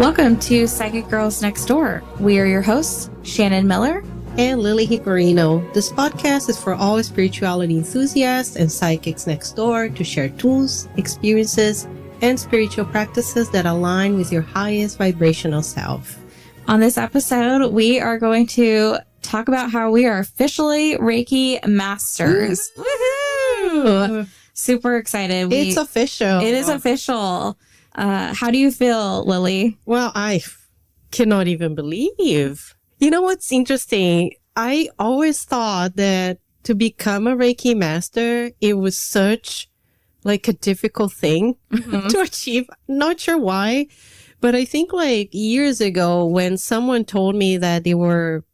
Welcome to Psychic Girls Next Door. We are your hosts, Shannon Miller and Lili. This podcast is for all spirituality enthusiasts and psychics next door to share tools, experiences, and spiritual practices that align with your highest vibrational self. On this episode, we are going to talk about how we are officially Reiki Masters. Woohoo! Super excited. It's official. It is official. How do you feel, Lili? Well, I cannot even believe. You know what's interesting? I always thought that to become a Reiki master, it was such like a difficult thing to achieve. Not sure why, but I think like years ago when someone told me that they were,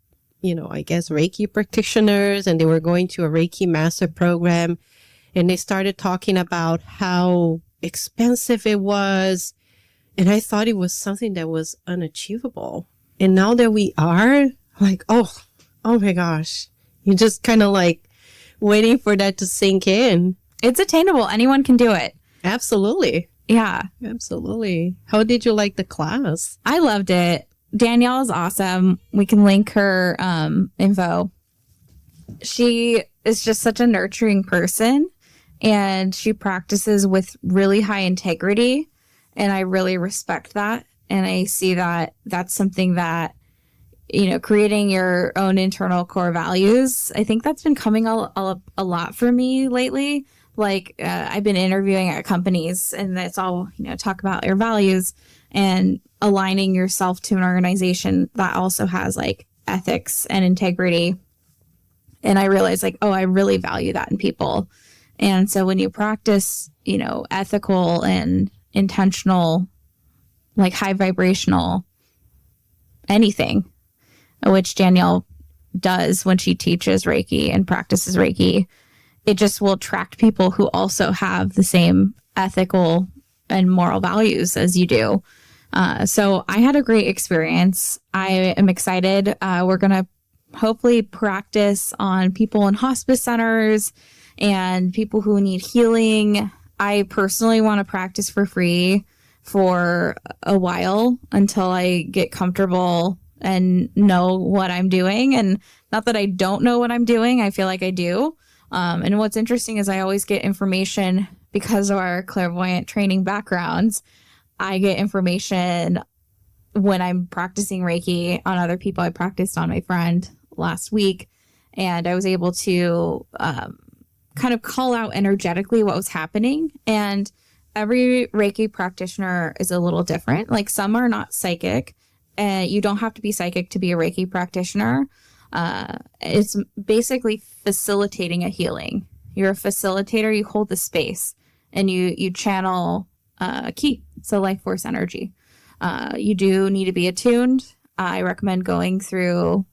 I guess Reiki practitioners and they were going to a Reiki master program and they started talking about how expensive it was. And I thought it was something that was unachievable. And now that we are like, oh my gosh, you're just kind of like waiting for that to sink in. It's attainable. Anyone can do it. Absolutely. Yeah. Absolutely. How did you like the class? I loved it. Danielle is awesome. We can link her info. She is just such a nurturing person. And she practices with really high integrity. And I really respect that. And I see that that's something that, creating your own internal core values, I think that's been coming a lot for me lately. Like I've been interviewing at companies and that's all, talk about your values and aligning yourself to an organization that also has like ethics and integrity. And I realized like, I really value that in people. And so when you practice, ethical and intentional, like high vibrational anything, which Danielle does when she teaches Reiki and practices Reiki, it just will attract people who also have the same ethical and moral values as you do. So I had a great experience. I am excited. We're going to hopefully practice on people in hospice centers and people who need healing. I personally want to practice for free for a while until I get comfortable and know what I'm doing. And not that I don't know what I'm doing, I feel like I do. And what's interesting is I always get information because of our clairvoyant training backgrounds. I get information when I'm practicing Reiki on other people. I practiced on my friend last week, and I was able to kind of call out energetically what was happening. And every Reiki practitioner is a little different. Like some are not psychic, and you don't have to be psychic to be a Reiki practitioner. It's basically facilitating a healing. You're a facilitator. You hold the space and you channel ki, so life force energy. You do need to be attuned. I recommend going through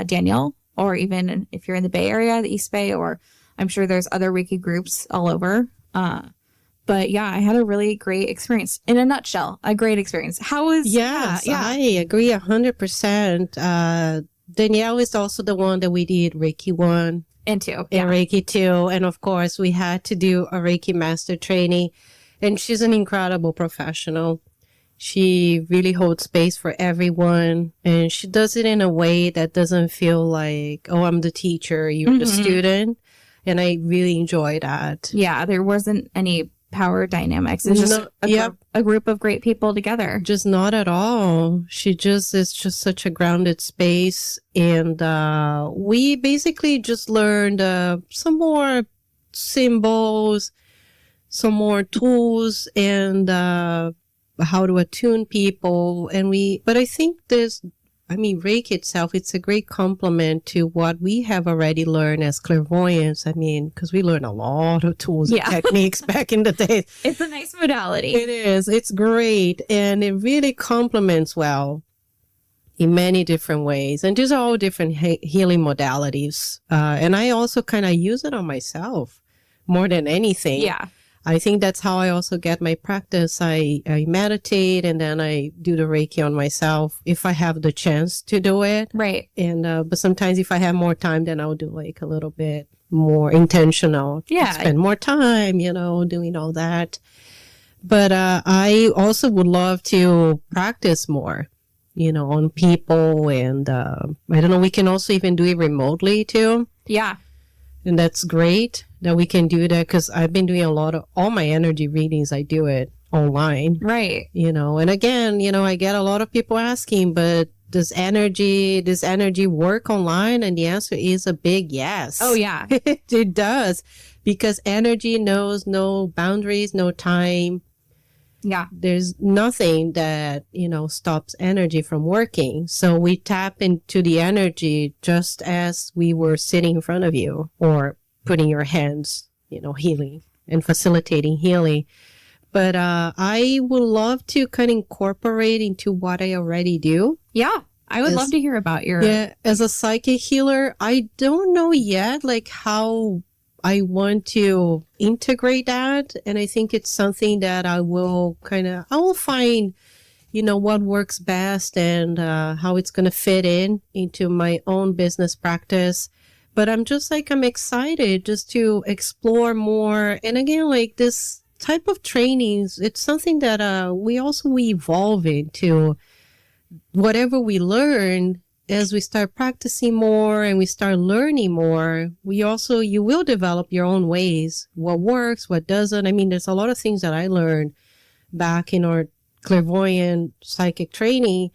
Danielle, or even if you're in the Bay Area, the East Bay, or I'm sure there's other Reiki groups all over. But yeah, I had a really great experience. In a nutshell, a great experience. How was... Yes, yeah. I agree 100%. Danielle is also the one that we did Reiki 1 and 2. And Reiki 2. And of course, we had to do a Reiki master training. And she's an incredible professional. She really holds space for everyone. And she does it in a way that doesn't feel like, I'm the teacher, you're the student. And I really enjoy that. Yeah, there wasn't any power dynamics. It's just a group of great people together. Just not at all. It's just such a grounded space. And we basically just learned some more symbols, some more tools, and how to attune people. But I think Reiki itself, it's a great complement to what we have already learned as clairvoyants. Because we learned a lot of tools and techniques back in the day. It's a nice modality. It is. It's great. And it really complements well in many different ways. And these are all different healing modalities. And I also kind of use it on myself more than anything. Yeah. I think that's how I also get my practice. I meditate and then I do the Reiki on myself if I have the chance to do it. Right. And but sometimes if I have more time, then I'll do like a little bit more intentional. Yeah. Spend more time, doing all that. But I also would love to practice more, on people. And I don't know, we can also even do it remotely too. Yeah. And that's great that we can do that, because I've been doing all my energy readings, I do it online. Right. And again, I get a lot of people asking, but does energy work online? And the answer is a big yes. Oh, yeah. It does, because energy knows no boundaries, no time. Yeah. There's nothing that, stops energy from working. So we tap into the energy just as we were sitting in front of you or putting your hands, healing and facilitating healing. But I would love to kind of incorporate into what I already do. Yeah. I would love to hear about your... Yeah. As a psychic healer, I don't know yet, how I want to integrate that. And I think it's something that I will find, what works best and how it's going to fit into my own business practice. But I'm excited just to explore more. And again, this type of trainings, it's something that we evolve into. Whatever we learn, as we start practicing more and we start learning more, you will develop your own ways, what works, what doesn't. I mean, there's a lot of things that I learned back in our clairvoyant psychic training.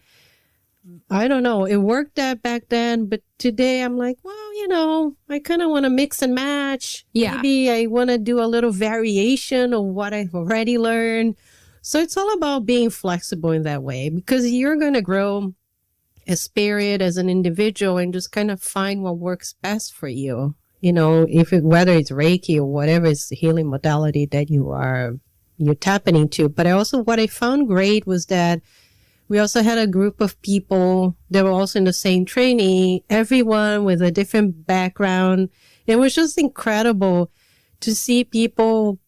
I don't know, it worked that back then, but today I'm like, well, I kind of want to mix and match. Yeah. Maybe I want to do a little variation of what I've already learned. So it's all about being flexible in that way, because you're going to grow as spirit, as an individual, and just kind of find what works best for you. Whether it's Reiki or whatever is the healing modality that you're tapping into. But what I found great was that we also had a group of people that were also in the same training, everyone with a different background. It was just incredible to see people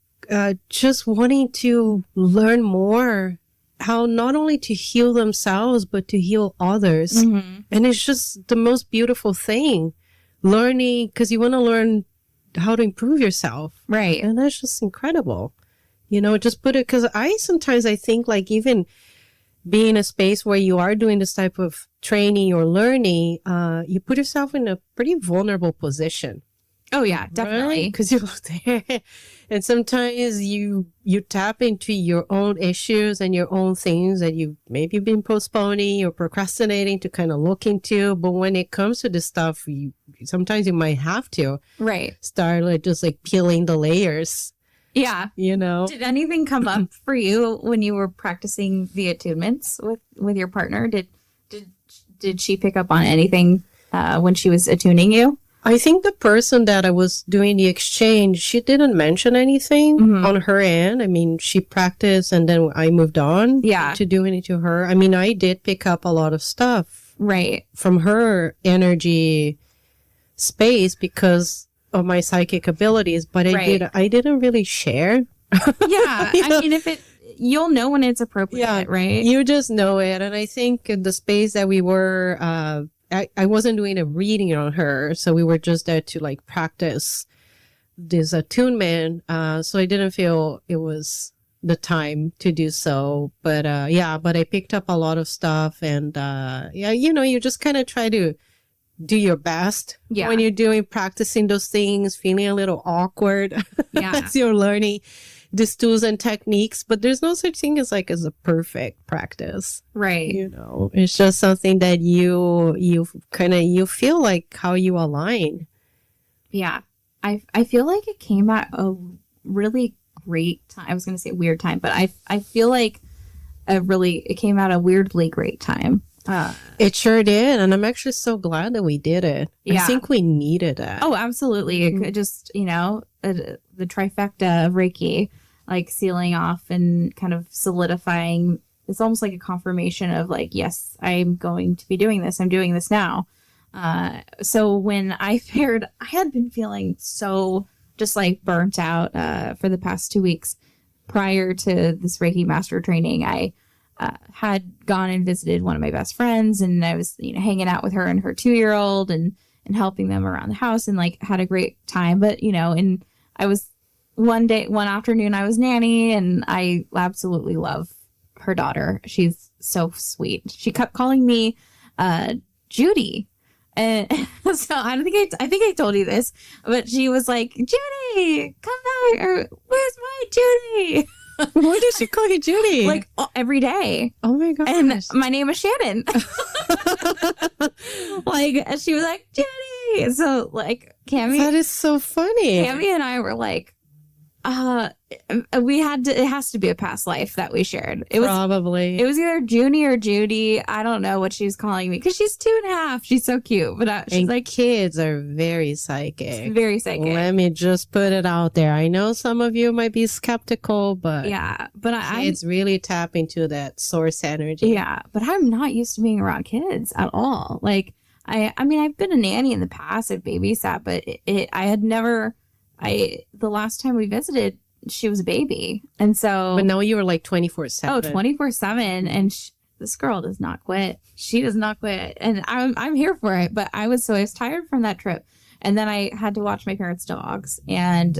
just wanting to learn more, how not only to heal themselves, but to heal others. Mm-hmm. And it's just the most beautiful thing, learning, because you want to learn how to improve yourself. Right. And that's just incredible. Just put it, because sometimes I think even being in a space where you are doing this type of training or learning, you put yourself in a pretty vulnerable position. Oh, yeah, definitely. Because you're there. And sometimes you tap into your own issues and your own things that you've maybe been postponing or procrastinating to kind of look into. But when it comes to this stuff, sometimes you might have to start just peeling the layers. Yeah. Did anything come up for you when you were practicing the attunements with your partner? Did she pick up on anything when she was attuning you? I think the person that I was doing the exchange, she didn't mention anything on her end. I mean, she practiced and then I moved on to doing it to her. I mean, I did pick up a lot of stuff from her energy space because of my psychic abilities, but I didn't really share. Yeah. I mean, you'll know when it's appropriate, right? You just know it. And I think in the space that we were, I wasn't doing a reading on her, so we were just there to practice this attunement. So I didn't feel it was the time to do so. But but I picked up a lot of stuff, and you just kind of try to do your best when you're practicing those things, feeling a little awkward as you're learning these tools and techniques, but there's no such thing as a perfect practice. Right. It's just something that you feel like how you align. Yeah. I feel like it came at a really great time. I was going to say weird time, but I feel like it came at a weirdly great time. It sure did. And I'm actually so glad that we did it. Yeah. I think we needed it. Oh, absolutely. It could just, the trifecta of Reiki, sealing off and kind of solidifying. It's almost like a confirmation of yes, I'm going to be doing this. I'm doing this now. So when I had been feeling so just burnt out for the past 2 weeks prior to this Reiki Master training. I had gone and visited one of my best friends, and I was hanging out with her and her 2-year-old and helping them around the house, and had a great time. But and I was one afternoon I was nanny, and I absolutely love her daughter. She's so sweet. She kept calling me Judy. And so I think I told you this, but she was like, Judy, come back, or where's my Judy? Why does she call you Judy? Like every day. Oh my gosh. And my name is Shannon. Like, she was like, Judy. So like Cammy. That is so funny. Cammy and I were like, it has to be a past life that we shared. It was either Junie or Judy. I don't know what she's calling me because she's 2.5. She's so cute, but she's like, kids are very psychic. Very psychic. Let me just put it out there. I know some of you might be skeptical, but yeah, but kids really tap into that source energy. Yeah, but I'm not used to being around kids at all. Like I mean, I've been a nanny in the past. I've babysat, but I had never. The last time we visited, she was a baby. And so. But now you were like 24/7. Oh, 24/7. And this girl does not quit. She does not quit. And I'm here for it. But I was tired from that trip. And then I had to watch my parents' dogs. And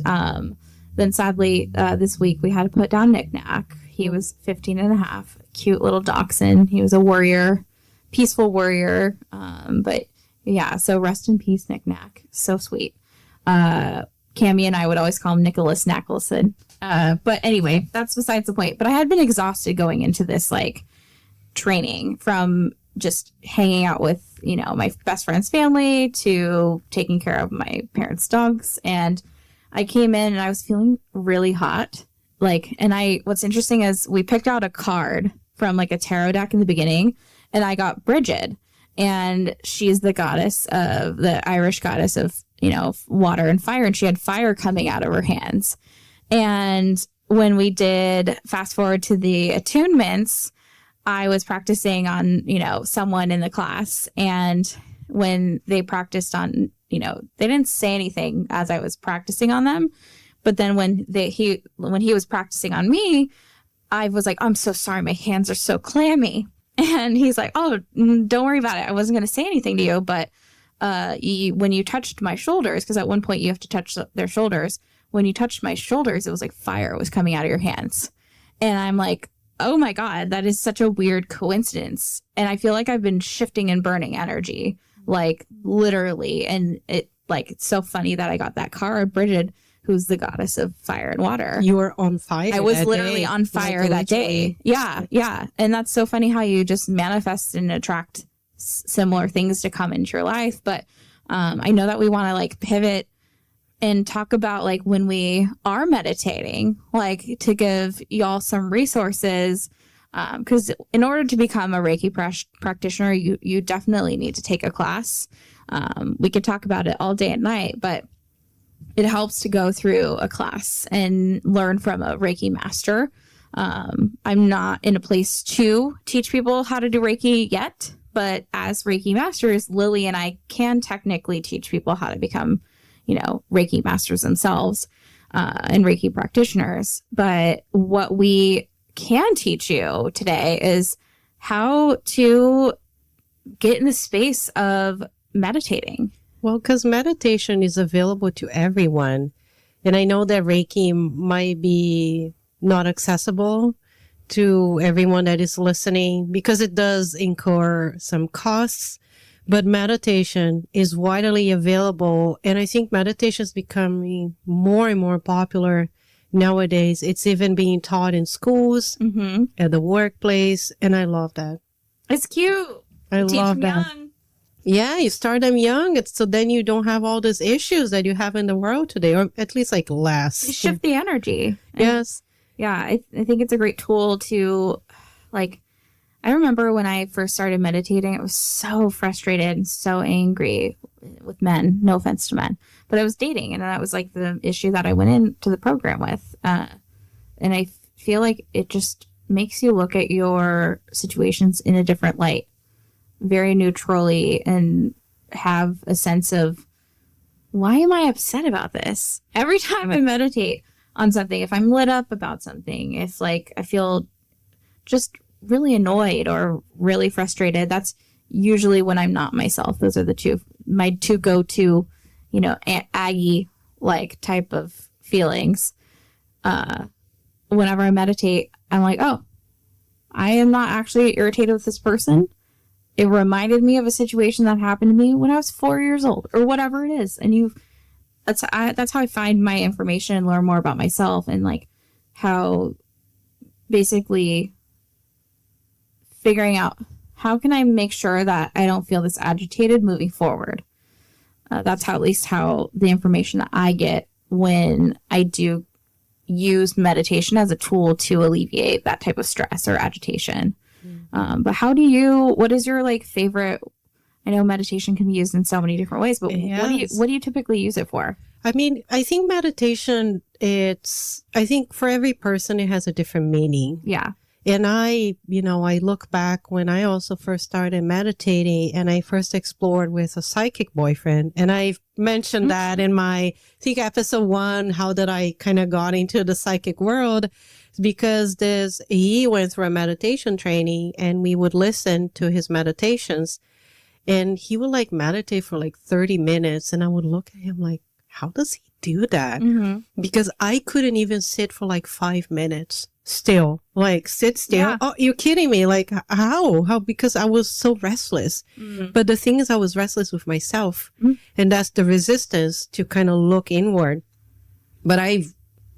then sadly, this week we had to put down Knick Knack. He was 15 and a half. Cute little dachshund. He was a warrior, peaceful warrior. But yeah, so rest in peace, Knick Knack. So sweet. Cammy and I would always call him Nicholas Knackelson. But anyway, that's besides the point. But I had been exhausted going into this like training, from just hanging out with, my best friend's family to taking care of my parents' dogs. And I came in and I was feeling really hot. What's interesting is we picked out a card from like a tarot deck in the beginning, and I got Bridget. And she's the Irish goddess of, water and fire. And she had fire coming out of her hands. And when we did fast forward to the attunements, I was practicing on, someone in the class. And when they practiced on, they didn't say anything as I was practicing on them. But then when he was practicing on me, I was like, I'm so sorry. My hands are so clammy. And he's like, oh, don't worry about it. I wasn't going to say anything to you, but when you touched my shoulders, because at one point you have to touch their shoulders. When you touched my shoulders, it was like fire was coming out of your hands. And I'm like, oh my God, that is such a weird coincidence. And I feel like I've been shifting and burning energy, like literally. And it's so funny that I got that card, Bridget, who's the goddess of fire and water. You were on fire. I was literally on fire that day. Yeah, yeah. And that's so funny how you just manifest and attract similar things to come into your life. But I know that we want to like pivot and talk about like when we are meditating, like to give y'all some resources. Because in order to become a Reiki practitioner, you definitely need to take a class. We could talk about it all day and night, but it helps to go through a class and learn from a Reiki master. I'm not in a place to teach people how to do Reiki yet, but as Reiki masters, Lili and I can technically teach people how to become, Reiki masters themselves and Reiki practitioners. But what we can teach you today is how to get in the space of meditating. Well, because meditation is available to everyone. And I know that Reiki might be not accessible to everyone that is listening because it does incur some costs. But meditation is widely available. And I think meditation is becoming more and more popular nowadays. It's even being taught in schools, at the workplace. And I love that. It's cute. I love that. Young. Yeah, you start them young, so then you don't have all these issues that you have in the world today, or at least like less. You shift the energy. Yes. Yeah, I think it's a great tool to, like, I remember when I first started meditating, I was so frustrated and so angry with men. No offense to men, but I was dating, and that was like the issue that I went into the program with. And I feel like it just makes you look at your situations in a different light, very neutrally, and have a sense of, why am I upset about this? Every time I meditate on something, if I'm lit up about something, if like I feel just really annoyed or really frustrated, that's usually when I'm not myself. Those are my two go-to, Aggie like type of feelings. whenever I meditate, I'm like, oh, I am not actually irritated with this person. It reminded me of a situation that happened to me when I was 4 years old or whatever it is. And that's how I find my information and learn more about myself, and like how basically figuring out how can I make sure that I don't feel this agitated moving forward. That's how, at least how the information that I get when I do use meditation as a tool to alleviate that type of stress or agitation. But what is your like favorite? I know meditation can be used in so many different ways, but what do you typically use it for? I mean, I think meditation, I think for every person, it has a different meaning. Yeah. And I look back when I also first started meditating, and I first explored with a psychic boyfriend. And I mentioned that in my, I think episode 1, how did I kind of got into the psychic world, because he went through a meditation training, and we would listen to his meditations, and he would like meditate for like 30 minutes. And I would look at him like, how does he do that? Mm-hmm. Because I couldn't even sit for like 5 minutes. Still, like sit still. Yeah. Oh, you're kidding me. Like how? Because I was so restless. Mm-hmm. But the thing is, I was restless with myself. Mm-hmm. And that's the resistance to kind of look inward. But I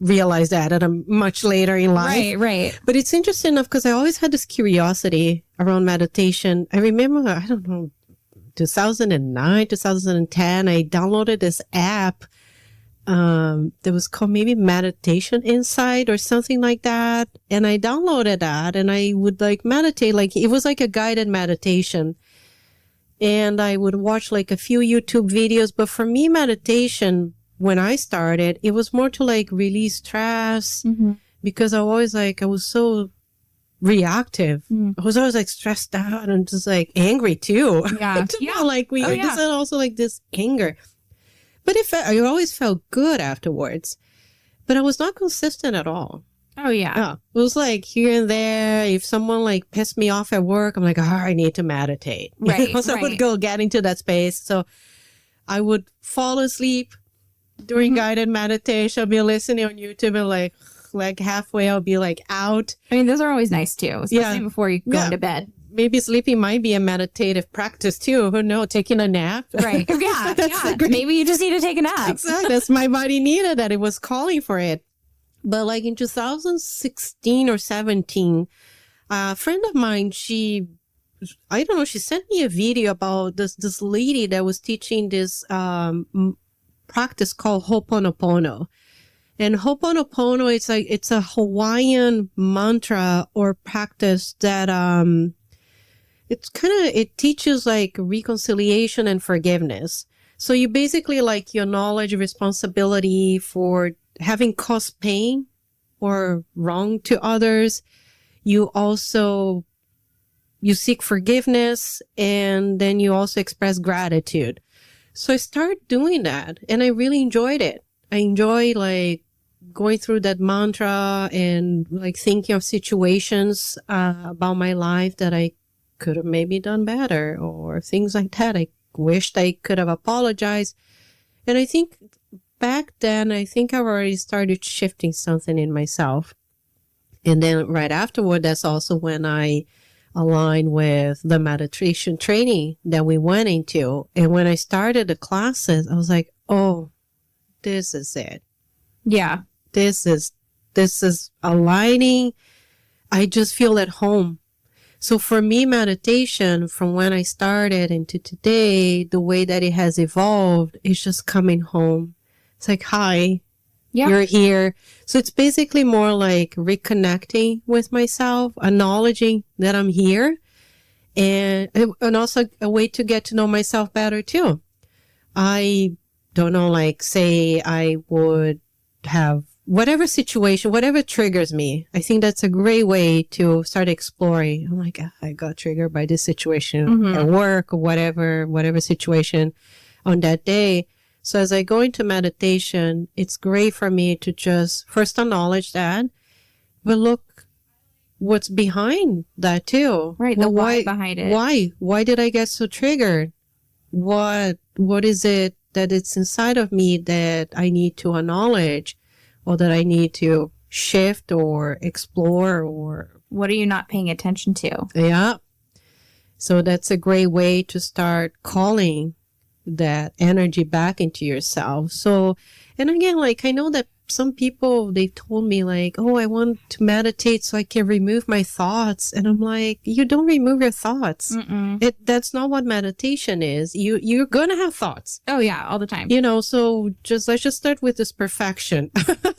realized that at a much later in life. Right. But it's interesting enough because I always had this curiosity around meditation. I remember, I don't know, 2009, 2010, I downloaded this app that was called maybe Meditation Insight or something like that. And I downloaded that, and I would like meditate, like it was like a guided meditation. And I would watch like a few YouTube videos. But for me, meditation, when I started, it was more to like release stress, mm-hmm. because I was so reactive. I was always like stressed out and just like angry too. Yeah. Like there's also like this anger. But I always felt good afterwards. But I was not consistent at all. Oh, yeah. It was like here and there. If someone like pissed me off at work, I'm like, I need to meditate. Right. So I would go get into that space. So I would fall asleep during mm-hmm. guided meditation. I'll be listening on YouTube, and like halfway I'll be like out. I mean, those are always nice too, especially before you go to bed. Maybe sleeping might be a meditative practice too. Who knows? Taking a nap. Right. Yeah. Maybe you just need to take a nap. Exactly. That's my body needed that. It was calling for it. But like in 2016 or 17, a friend of mine, she sent me a video about this lady that was teaching this practice called Ho'oponopono. And Ho'oponopono, it's a Hawaiian mantra or practice that it teaches like reconciliation and forgiveness. So you basically like you acknowledge responsibility for having caused pain or wrong to others. You seek forgiveness, and then you also express gratitude. So I started doing that, and I really enjoyed it. I enjoy like going through that mantra and like thinking of situations about my life that I could have maybe done better or things like that. I wished I could have apologized. And I think back then, I think I already started shifting something in myself. And then right afterward, that's also when I aligned with the meditation training that we went into. And when I started the classes, I was like, oh, this is it. Yeah. This is aligning. I just feel at home. So for me, meditation, from when I started into today, the way that it has evolved is just coming home. It's like, hi, you're here. So it's basically more like reconnecting with myself, acknowledging that I'm here, and also a way to get to know myself better too. I don't know, like say I would have whatever situation, whatever triggers me. I think that's a great way to start exploring. I'm like, I got triggered by this situation mm-hmm. at work or whatever situation on that day. So as I go into meditation, it's great for me to just first acknowledge that, but look what's behind that too. Right. The why behind it. Why did I get so triggered? What is it that it's inside of me that I need to acknowledge, or that I need to shift or explore or What are you not paying attention to? yeah. So that's a great way to start calling that energy back into yourself. So, and again, like I know that some people, they've told me like, oh, I want to meditate so I can remove my thoughts. And I'm like, you don't remove your thoughts. That's not what meditation is. You're going to have thoughts. Oh yeah, all the time. You know, so let's just start with this perfection.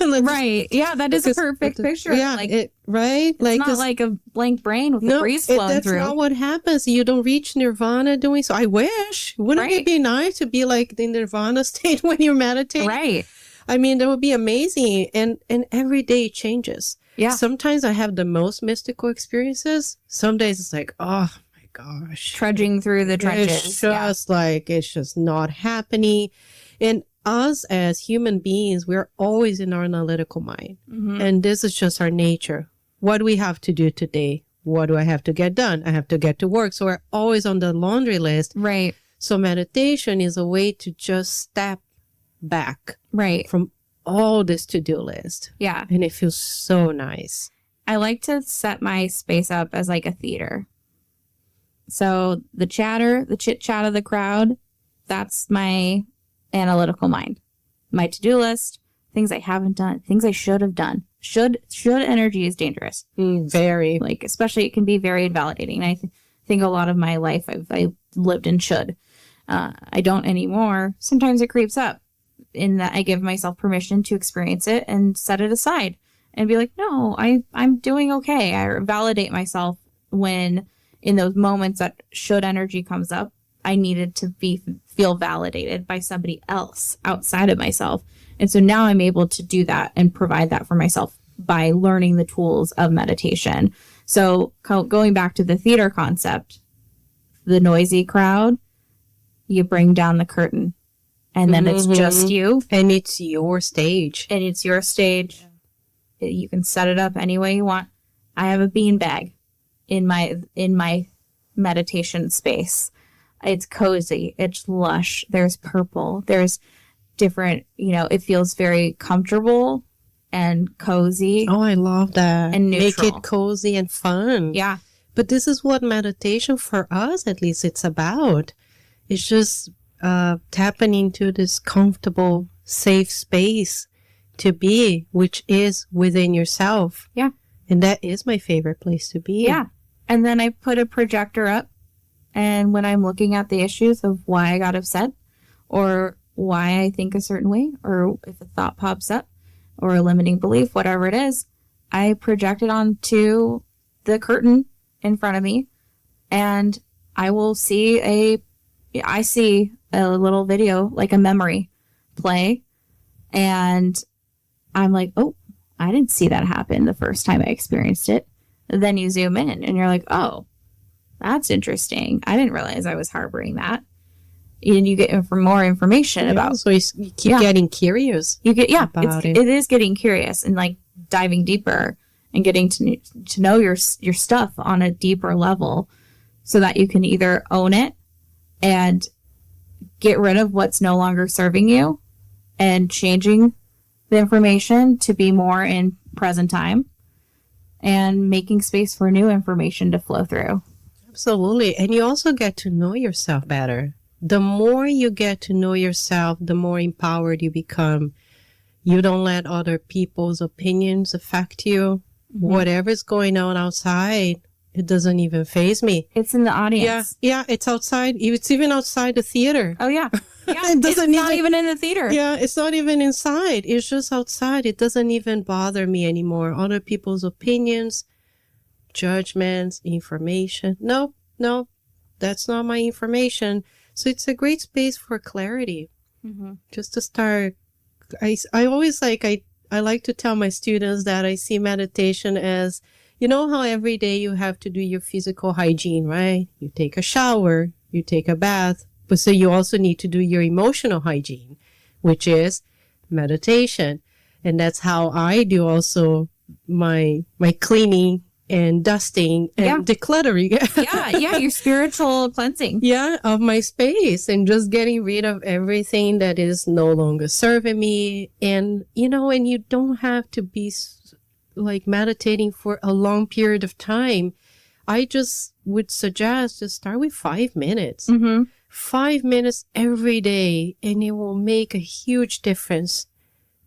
Right. Yeah, that is a perfect picture. Yeah. Like, right. it's not like a blank brain with the breeze flowing that's through. not what happens. You don't reach nirvana doing so. I wish. Wouldn't it be nice to be like the nirvana state when you're meditating? Right. I mean, that would be amazing. And every day it changes. Yeah. Sometimes I have the most mystical experiences. Some days it's like, oh my gosh. Trudging through the trenches. It's just like, it's just not happening. And us as human beings, we're always in our analytical mind. And this is just our nature. What do we have to do today? What do I have to get done? I have to get to work. So we're always on the laundry list. Right. So meditation is a way to just step back from all this to-do list. Yeah. And it feels so nice. I like to set my space up as like a theater. So the chatter, the chit chat of the crowd, that's my analytical mind. My to-do list, things I haven't done, things I should have done. Should energy is dangerous. Very. Like, especially it can be very invalidating. I think a lot of my life I lived in should. I don't anymore. Sometimes it creeps up in that I give myself permission to experience it and set it aside and be like, no, I'm doing okay. I validate myself when in those moments that should energy comes up, I needed to feel validated by somebody else outside of myself. And so now I'm able to do that and provide that for myself by learning the tools of meditation. So going back to the theater concept, the noisy crowd, you bring down the curtain and then it's just you. And it's your stage. And it's your stage. You can set it up any way you want. I have a beanbag in my meditation space. It's cozy. It's lush. There's purple. There's different, it feels very comfortable and cozy. Oh, I love that. And neutral. Make it cozy and fun. Yeah. But this is what meditation for us, at least, it's about. It's just tapping into this comfortable, safe space to be, which is within yourself. Yeah. And that is my favorite place to be. Yeah. And then I put a projector up. And when I'm looking at the issues of why I got upset or why I think a certain way, or if a thought pops up or a limiting belief, whatever it is, I project it onto the curtain in front of me and I will see a little video, like a memory play. And I'm like, oh, I didn't see that happen the first time I experienced it. And then you zoom in and you're like, oh, that's interesting. I didn't realize I was harboring that. And you get more information about. So you keep getting curious. It is getting curious and like diving deeper and getting to know your stuff on a deeper level, so that you can either own it and get rid of what's no longer serving you, and changing the information to be more in present time, and making space for new information to flow through. Absolutely. And you also get to know yourself better. The more you get to know yourself, the more empowered you become. You don't let other people's opinions affect you. Whatever's going on outside, it doesn't even faze me. It's in the audience. Yeah, it's outside. It's even outside the theater. Oh, yeah. It's not even in the theater. Yeah, it's not even inside. It's just outside. It doesn't even bother me anymore. Other people's opinions, judgments, information. No, that's not my information. So it's a great space for clarity. Just to start. I always I like to tell my students that I see meditation as, you know how every day you have to do your physical hygiene, right? You take a shower, you take a bath, but so you also need to do your emotional hygiene, which is meditation. And that's how I do also my cleaning and dusting and decluttering. Your spiritual cleansing. Of my space, and just getting rid of everything that is no longer serving me. And, and you don't have to be like meditating for a long period of time, I just would suggest to start with 5 minutes. 5 minutes every day, and it will make a huge difference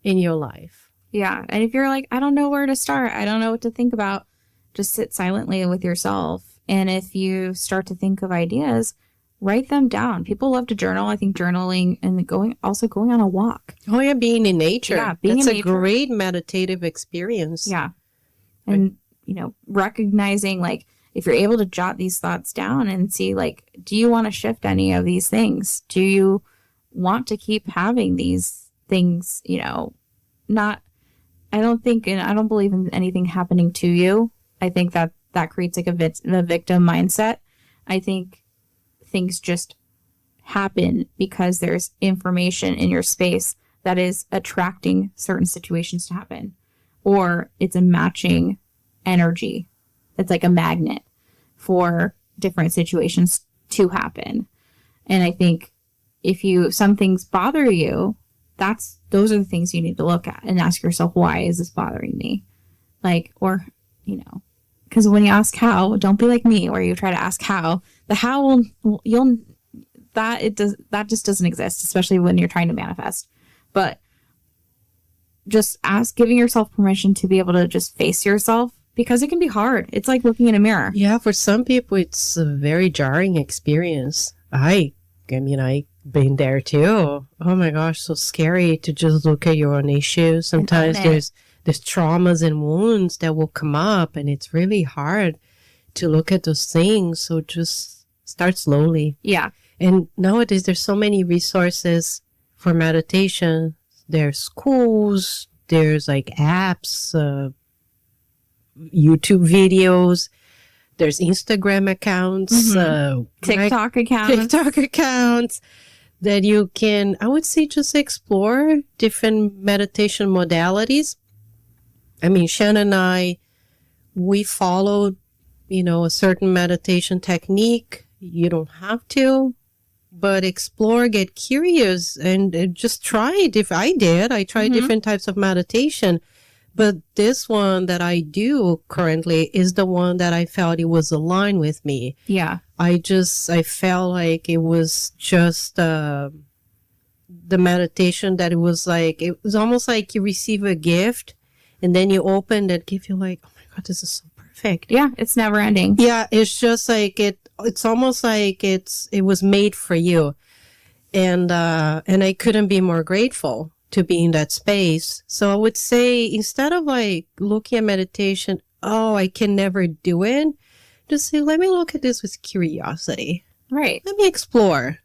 in your life. Yeah. And if you're like, I don't know where to start, I don't know what to think about, just sit silently with yourself. And if you start to think of ideas, write them down. People love to journal. I think journaling and going on a walk. Oh yeah, being in nature. Yeah, being That's in a nature. great meditative experience. Yeah. And, recognizing, like, if you're able to jot these thoughts down and see, like, do you want to shift any of these things? Do you want to keep having these things, not, I don't believe in anything happening to you. I think that creates like a victim mindset. I think things just happen because there's information in your space that is attracting certain situations to happen, or it's a matching energy. It's like a magnet for different situations to happen. And I think if some things bother you, those are the things you need to look at and ask yourself, why is this bothering me? Like, or, because when you ask how, don't be like me, where you try to ask how. The how that just doesn't exist, especially when you're trying to manifest. But just giving yourself permission to be able to just face yourself, because it can be hard. It's like looking in a mirror. Yeah, for some people, it's a very jarring experience. I've been there too. Oh my gosh, so scary to just look at your own issues. Sometimes there's traumas and wounds that will come up, and it's really hard to look at those things. So just start slowly. Yeah. And nowadays, there's so many resources for meditation. There's schools, there's like apps, YouTube videos, there's Instagram accounts, TikTok accounts that you can, I would say, just explore different meditation modalities. I mean, Shannon and I, we followed, a certain meditation technique. You don't have to, but explore, get curious, and just try it. I tried different types of meditation, but this one that I do currently is the one that I felt it was aligned with me. Yeah. I felt like it was just the meditation that it was almost like you receive a gift, and then you open that gift, you're like, oh my God, this is so perfect. Yeah, it's never ending. Yeah, it's just like it's almost like it was made for you. And I couldn't be more grateful to be in that space. So I would say, instead of like looking at meditation, oh, I can never do it, just say, let me look at this with curiosity. Right. Let me explore.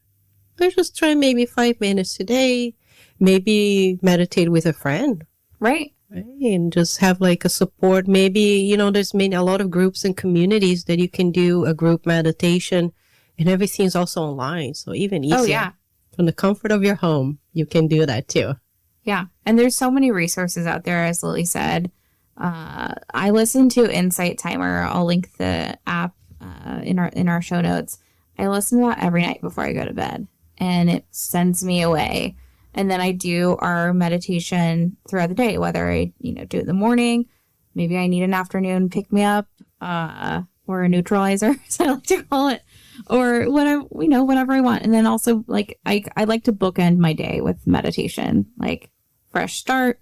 Let's just try maybe 5 minutes today, maybe meditate with a friend. Right. And just have like a support. Maybe, there's a lot of groups and communities that you can do a group meditation, and everything's also online. So even easier. Oh, yeah. From the comfort of your home, you can do that too. Yeah. And there's so many resources out there, as Lili said. I listen to Insight Timer. I'll link the app in our show notes. I listen to that every night before I go to bed, and it sends me away. And then I do our meditation throughout the day, whether I, do it in the morning, maybe I need an afternoon pick me up, or a neutralizer, as I like to call it, or whatever I want. And then also, like, I like to bookend my day with meditation, like fresh start,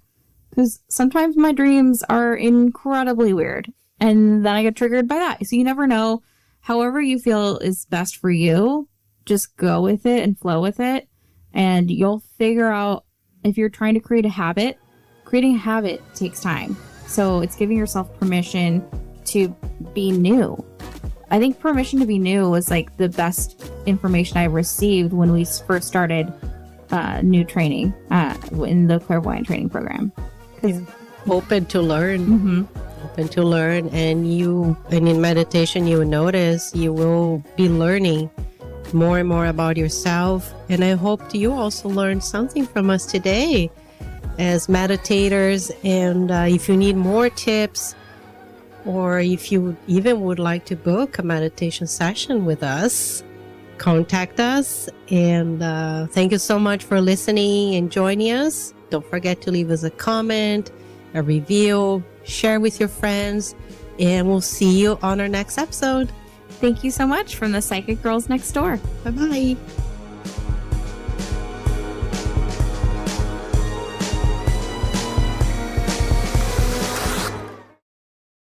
because sometimes my dreams are incredibly weird, and then I get triggered by that. So you never know. However you feel is best for you, just go with it and flow with it. And you'll figure out, if you're trying to creating a habit takes time. So it's giving yourself permission to be new. I think permission to be new was like the best information I received when we first started new training in the clairvoyant training program. Yeah. Open to learn. Mm-hmm. Open to learn. And in meditation, you will notice you will be learning more and more about yourself. And I hope you also learned something from us today as meditators. And if you need more tips, or if you even would like to book a meditation session with us, contact us. And thank you so much for listening and joining us. Don't forget to leave us a comment a review, share with your friends, and we'll see you on our next episode. Thank you so much from the Psychic Girls Next Door. Bye-bye.